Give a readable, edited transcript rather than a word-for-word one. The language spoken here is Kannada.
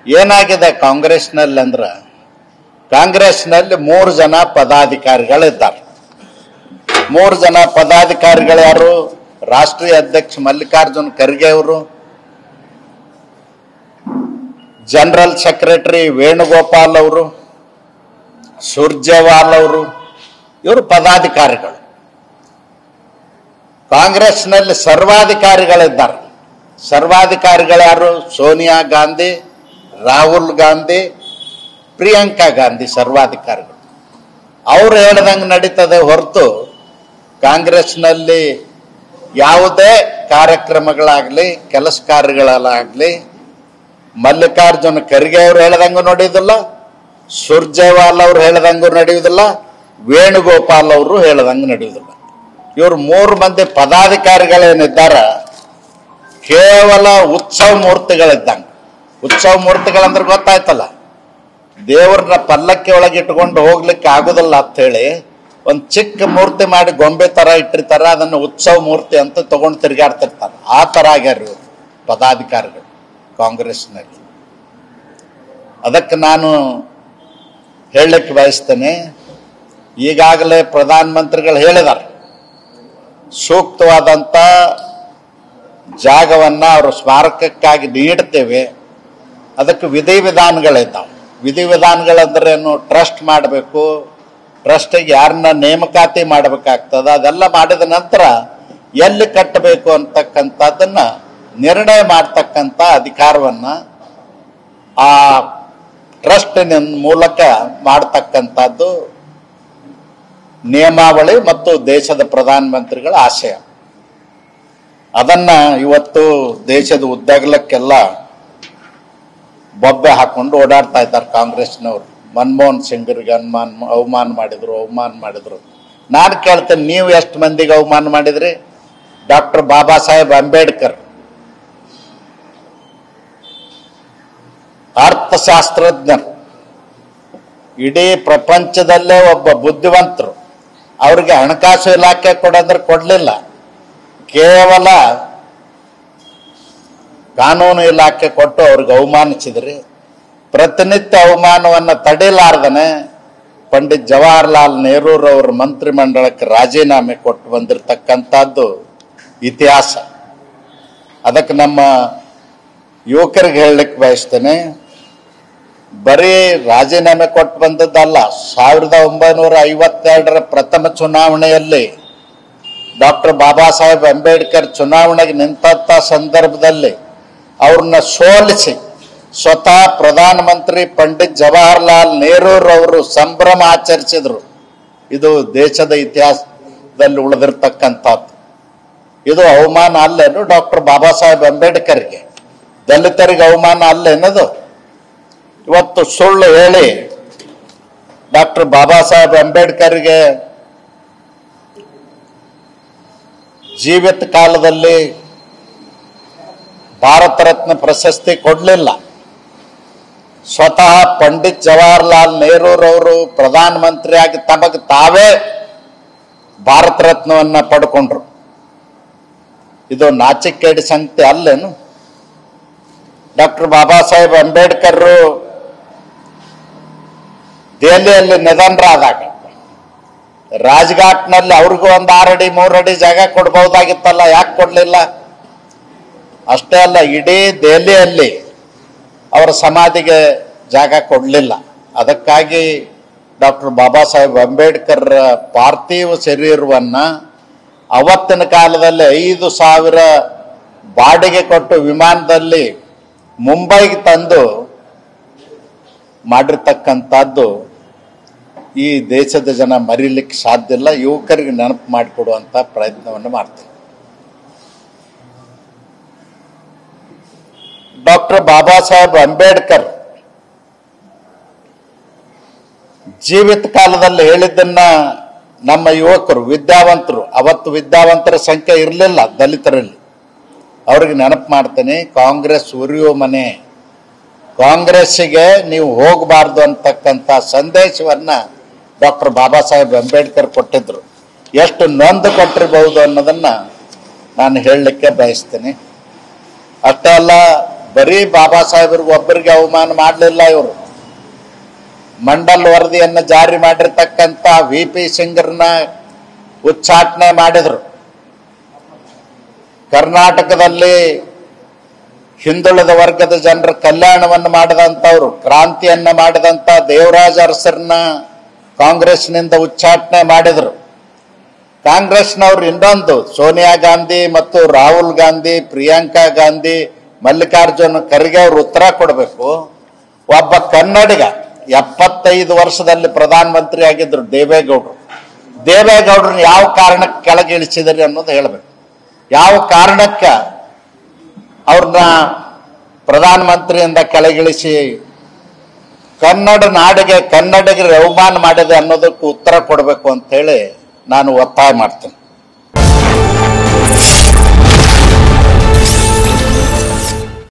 ಏನಾಗಿದೆ ಕಾಂಗ್ರೆಸ್ನಲ್ಲಿ ಅಂದ್ರೆ ಕಾಂಗ್ರೆಸ್ನಲ್ಲಿ 3 ಜನ ಪದಾಧಿಕಾರಿಗಳಿದ್ದಾರೆ. 3 ಜನ ಪದಾಧಿಕಾರಿಗಳು ಯಾರು? ರಾಷ್ಟ್ರೀಯ ಅಧ್ಯಕ್ಷ ಮಲ್ಲಿಕಾರ್ಜುನ್ ಖರ್ಗೆ ಅವರು, ಜನರಲ್ ಸೆಕ್ರೆಟರಿ ವೇಣುಗೋಪಾಲ್ ಅವರು, ಸುರ್ಜೇವಾಲ್ ಅವರು, ಇವರು ಪದಾಧಿಕಾರಿಗಳು. ಕಾಂಗ್ರೆಸ್ನಲ್ಲಿ ಸರ್ವಾಧಿಕಾರಿಗಳಿದ್ದಾರೆ. ಸರ್ವಾಧಿಕಾರಿಗಳು ಯಾರು? ಸೋನಿಯಾ ಗಾಂಧಿ, ರಾಹುಲ್ ಗಾಂಧಿ, ಪ್ರಿಯಾಂಕಾ ಗಾಂಧಿ ಸರ್ವಾಧಿಕಾರಿಗಳು. ಅವ್ರು ಹೇಳ್ದಂಗೆ ನಡೀತದೆ ಹೊರತು ಕಾಂಗ್ರೆಸ್ನಲ್ಲಿ ಯಾವುದೇ ಕಾರ್ಯಕ್ರಮಗಳಾಗಲಿ ಕೆಲಸ ಕಾರ್ಯಗಳಾಗಲಿ ಮಲ್ಲಿಕಾರ್ಜುನ ಖರ್ಗೆ ಅವರು ಹೇಳ್ದಂಗೂ ನಡೆಯುವುದಿಲ್ಲ, ಸುರ್ಜೇವಾಲ್ ಅವರು ಹೇಳ್ದಂಗೂ ನಡೆಯುವುದಿಲ್ಲ, ವೇಣುಗೋಪಾಲ್ ಅವರು ಹೇಳ್ದಂಗೆ ನಡೆಯುವುದಿಲ್ಲ. ಇವರು 3 ಮಂದಿ ಪದಾಧಿಕಾರಿಗಳೇನಿದ್ದಾರ ಕೇವಲ ಉತ್ಸವ ಮೂರ್ತಿಗಳಿದ್ದಂಗೆ. ಉತ್ಸವ ಮೂರ್ತಿಗಳಂದ್ರೆ ಗೊತ್ತಾಯ್ತಲ್ಲ, ದೇವ್ರನ್ನ ಪಲ್ಲಕ್ಕಿ ಒಳಗೆ ಇಟ್ಕೊಂಡು ಹೋಗ್ಲಿಕ್ಕೆ ಆಗುದಿಲ್ಲ ಅಂತ ಹೇಳಿ ಒಂದು ಚಿಕ್ಕ ಮೂರ್ತಿ ಮಾಡಿ ಗೊಂಬೆ ತರ ಇಟ್ಟಿರ್ತಾರ, ಅದನ್ನು ಉತ್ಸವ ಮೂರ್ತಿ ಅಂತ ತಗೊಂಡು ತಿರುಗಾಡ್ತಿರ್ತಾರೆ. ಆ ತರ ಆಗ್ಯಾರ ಇವರು ಪದಾಧಿಕಾರಿಗಳು ಕಾಂಗ್ರೆಸ್ನಲ್ಲಿ. ಅದಕ್ಕೆ ನಾನು ಹೇಳಲಿಕ್ಕೆ ಬಯಸ್ತೇನೆ, ಈಗಾಗಲೇ ಪ್ರಧಾನಮಂತ್ರಿಗಳು ಹೇಳಿದ್ದಾರೆ ಸೂಕ್ತವಾದಂಥ ಜಾಗವನ್ನು ಅವರು ಸ್ಮಾರಕಕ್ಕಾಗಿ ನೀಡ್ತೇವೆ. ಅದಕ್ಕೆ ವಿಧಿವಿಧಾನಗಳಿದ್ದಾವೆ. ವಿಧಿವಿಧಾನಗಳಂದ್ರೇನು? ಟ್ರಸ್ಟ್ ಮಾಡಬೇಕು, ಟ್ರಸ್ಟಿಗೆ ಯಾರನ್ನ ನೇಮಕಾತಿ ಮಾಡಬೇಕಾಗ್ತದ, ಅದೆಲ್ಲ ಮಾಡಿದ ನಂತರ ಎಲ್ಲಿ ಕಟ್ಟಬೇಕು ಅಂತಕ್ಕಂಥದ್ದನ್ನ ನಿರ್ಣಯ ಮಾಡ್ತಕ್ಕಂಥ ಅಧಿಕಾರವನ್ನು ಆ ಟ್ರಸ್ಟಿನ ಮೂಲಕ ಮಾಡ್ತಕ್ಕಂಥದ್ದು ನಿಯಮಾವಳಿ ಮತ್ತು ದೇಶದ ಪ್ರಧಾನಮಂತ್ರಿಗಳ ಆಶಯ. ಅದನ್ನ ಇವತ್ತು ದೇಶದ ಉದ್ದಗಲಕ್ಕೆಲ್ಲ ಬೊಬ್ಬೆ ಹಾಕೊಂಡು ಓಡಾಡ್ತಾ ಇದ್ದಾರೆ ಕಾಂಗ್ರೆಸ್ನವರು. ಮನಮೋಹನ್ ಸಿಂಗ್ರಿಗೆ ಅವಮಾನ ಮಾಡಿದ್ರು. ನಾನು ಕೇಳ್ತೇನೆ, ನೀವು ಎಷ್ಟು ಮಂದಿಗೆ ಅವಮಾನ ಮಾಡಿದ್ರಿ? ಡಾಕ್ಟರ್ ಬಾಬಾ ಸಾಹೇಬ್ ಅಂಬೇಡ್ಕರ್ ಅರ್ಥಶಾಸ್ತ್ರಜ್ಞರು, ಇಡೀ ಪ್ರಪಂಚದಲ್ಲೇ ಒಬ್ಬ ಬುದ್ಧಿವಂತರು. ಅವ್ರಿಗೆ ಹಣಕಾಸು ಇಲಾಖೆ ಕೊಡೋದ್ರೆ ಕೊಡಲಿಲ್ಲ, ಕೇವಲ ಕಾನೂನು ಇಲಾಖೆ ಕೊಟ್ಟು ಅವ್ರಿಗೆ ಅವಮಾನಿಸಿದ್ರಿ. ಪ್ರತಿನಿತ್ಯ ಅವಮಾನವನ್ನು ತಡೆಯಲಾರ್ದನೆ ಪಂಡಿತ್ ಜವಾಹರ್ಲಾಲ್ ನೆಹರೂರವ್ರ ಮಂತ್ರಿಮಂಡಲಕ್ಕೆ ರಾಜೀನಾಮೆ ಕೊಟ್ಟು ಬಂದಿರತಕ್ಕಂಥದ್ದು ಇತಿಹಾಸ. ಅದಕ್ಕೆ ನಮ್ಮ ಯುವಕರಿಗೆ ಹೇಳಲಿಕ್ಕೆ ಬಯಸ್ತೇನೆ, ಬರೀ ರಾಜೀನಾಮೆ ಕೊಟ್ಟು ಬಂದದ್ದಲ್ಲ, 1952ರ ಪ್ರಥಮ ಚುನಾವಣೆಯಲ್ಲಿ ಡಾಕ್ಟರ್ ಬಾಬಾ ಸಾಹೇಬ್ ಅಂಬೇಡ್ಕರ್ ಚುನಾವಣೆಗೆ ನಿಂತ ಸಂದರ್ಭದಲ್ಲಿ ಅವ್ರನ್ನ ಸೋಲಿಸಿ ಸ್ವತಃ ಪ್ರಧಾನಮಂತ್ರಿ ಪಂಡಿತ್ ಜವಾಹರ್ಲಾಲ್ ನೆಹರೂರವರು ಸಂಭ್ರಮ ಆಚರಿಸಿದ್ರು. ಇದು ದೇಶದ ಇತಿಹಾಸದಲ್ಲಿ ಉಳಿದಿರ್ತಕ್ಕಂಥದ್ದು. ಇದು ಅವಮಾನ ಅಲ್ಲೇನು ಡಾಕ್ಟರ್ ಬಾಬಾ ಸಾಹೇಬ್ ಅಂಬೇಡ್ಕರ್ಗೆ? ದಲಿತರಿಗೆ ಅವಮಾನ ಅಲ್ಲೇನದು? ಇವತ್ತು ಸುಳ್ಳು ಹೇಳಿ ಡಾಕ್ಟರ್ ಬಾಬಾ ಸಾಹೇಬ್ ಅಂಬೇಡ್ಕರ್ಗೆ ಜೀವಿತ ಕಾಲದಲ್ಲಿ ಭಾರತ ರತ್ನ ಪ್ರಶಸ್ತಿ ಕೊಡಲಿಲ್ಲ. ಸ್ವತಃ ಪಂಡಿತ್ ಜವಾಹರ್ಲಾಲ್ ನೆಹರೂರವರು ಪ್ರಧಾನಮಂತ್ರಿಯಾಗಿ ತಮಗೆ ತಾವೇ ಭಾರತ ರತ್ನವನ್ನ ಪಡ್ಕೊಂಡ್ರು. ಇದು ನಾಚಿಕೆಗೇಡಿ ಸಂಗತಿ ಅಲ್ಲೇನು? ಡಾಕ್ಟರ್ ಬಾಬಾ ಸಾಹೇಬ್ ಅಂಬೇಡ್ಕರ್ ದೆಹಲಿಯಲ್ಲಿ ನಿಧನರಾದಾಗ ರಾಜ್ಘಾಟ್ನಲ್ಲಿ ಅವ್ರಿಗೂ 1 6 ಅಡಿ 3 ಅಡಿ ಜಾಗ ಕೊಡ್ಬಹುದಾಗಿತ್ತಲ್ಲ, ಯಾಕೆ ಕೊಡ್ಲಿಲ್ಲ? ಅಷ್ಟೇ ಅಲ್ಲ, ಇಡೀ ದೆಹಲಿಯಲ್ಲಿ ಅವರ ಸಮಾಧಿಗೆ ಜಾಗ ಕೊಡಲಿಲ್ಲ. ಅದಕ್ಕಾಗಿ ಡಾಕ್ಟರ್ ಬಾಬಾ ಸಾಹೇಬ್ ಅಂಬೇಡ್ಕರ್ ಪಾರ್ಥಿವ ಶರೀರವನ್ನ ಅವತ್ತಿನ ಕಾಲದಲ್ಲಿ 5,000 ಬಾಡಿಗೆ ಕೊಟ್ಟು ವಿಮಾನದಲ್ಲಿ ಮುಂಬೈಗೆ ತಂದು ಮಾಡಿರ್ತಕ್ಕಂಥದ್ದು ಈ ದೇಶದ ಜನ ಮರೀಲಿಕ್ಕೆ ಸಾಧ್ಯ ಇಲ್ಲ. ಯುವಕರಿಗೆ ನೆನಪು ಮಾಡಿಕೊಡುವಂತ ಪ್ರಯತ್ನವನ್ನು ಮಾಡ್ತೀವಿ. ಡಾಕ್ಟರ್ ಬಾಬಾ ಸಾಹೇಬ್ ಅಂಬೇಡ್ಕರ್ ಜೀವಿತ ಕಾಲದಲ್ಲಿ ಹೇಳಿದ್ದನ್ನ ನಮ್ಮ ಯುವಕರು, ವಿದ್ಯಾವಂತರು, ಅವತ್ತು ವಿದ್ಯಾವಂತರ ಸಂಖ್ಯೆ ಇರಲಿಲ್ಲ ದಲಿತರಲ್ಲಿ, ಅವ್ರಿಗೆ ನೆನಪು ಮಾಡ್ತೇನೆ. ಕಾಂಗ್ರೆಸ್ ಉರಿಯುವ ಮನೆ, ಕಾಂಗ್ರೆಸ್ಸಿಗೆ ನೀವು ಹೋಗಬಾರ್ದು ಅಂತಕ್ಕಂಥ ಸಂದೇಶವನ್ನ ಡಾಕ್ಟರ್ ಬಾಬಾ ಸಾಹೇಬ್ ಅಂಬೇಡ್ಕರ್ ಕೊಟ್ಟಿದ್ರು. ಎಷ್ಟು ನೊಂದು ಕೊಟ್ಟಿರಬಹುದು ಅನ್ನೋದನ್ನ ನಾನು ಹೇಳಲಿಕ್ಕೆ ಬಯಸ್ತೇನೆ. ಅಷ್ಟೇ ಅಲ್ಲ, ಬರೀ ಬಾಬಾ ಸಾಹೇಬ್ರಿಗೆ ಒಬ್ಬರಿಗೆ ಅವಮಾನ ಮಾಡಲಿಲ್ಲ ಇವರು. ಮಂಡಲ್ ವರದಿಯನ್ನು ಜಾರಿ ಮಾಡಿರ್ತಕ್ಕಂಥ VP ಸಿಂಗ್ರನ್ನ ಉಚ್ಚಾಟನೆ ಮಾಡಿದ್ರು. ಕರ್ನಾಟಕದಲ್ಲಿ ಹಿಂದುಳಿದ ವರ್ಗದ ಜನರ ಕಲ್ಯಾಣವನ್ನು ಮಾಡಿದಂಥವ್ರು, ಕ್ರಾಂತಿಯನ್ನ ಮಾಡಿದಂಥ ದೇವರಾಜ ಅರಸರನ್ನ ಕಾಂಗ್ರೆಸ್ನಿಂದ ಉಚ್ಚಾಟನೆ ಮಾಡಿದ್ರು. ಕಾಂಗ್ರೆಸ್ನವ್ರು ಇನ್ನೊಂದು ಸೋನಿಯಾ ಗಾಂಧಿ ಮತ್ತು ರಾಹುಲ್ ಗಾಂಧಿ, ಪ್ರಿಯಾಂಕಾ ಗಾಂಧಿ, ಮಲ್ಲಿಕಾರ್ಜುನ್ ಖರ್ಗೆ ಅವರು ಉತ್ತರ ಕೊಡಬೇಕು. ಒಬ್ಬ ಕನ್ನಡಿಗ 75 ವರ್ಷದಲ್ಲಿ ಪ್ರಧಾನಮಂತ್ರಿ ಆಗಿದ್ರು ದೇವೇಗೌಡರನ್ನ ಯಾವ ಕಾರಣಕ್ಕೆ ಕೆಳಗಿಳಿಸಿದ್ರಿ ಅನ್ನೋದು ಹೇಳ್ಬೇಕು. ಯಾವ ಕಾರಣಕ್ಕೆ ಅವ್ರನ್ನ ಪ್ರಧಾನಮಂತ್ರಿಯಿಂದ ಕೆಳಗಿಳಿಸಿ ಕನ್ನಡ ನಾಡಿಗೆ ಕನ್ನಡಿಗರಿಗೆ ಅವಮಾನ ಮಾಡಿದೆ ಅನ್ನೋದಕ್ಕೆ ಉತ್ತರ ಕೊಡಬೇಕು ಅಂತ ಹೇಳಿ ನಾನು ಒತ್ತಾಯ ಮಾಡ್ತೇನೆ.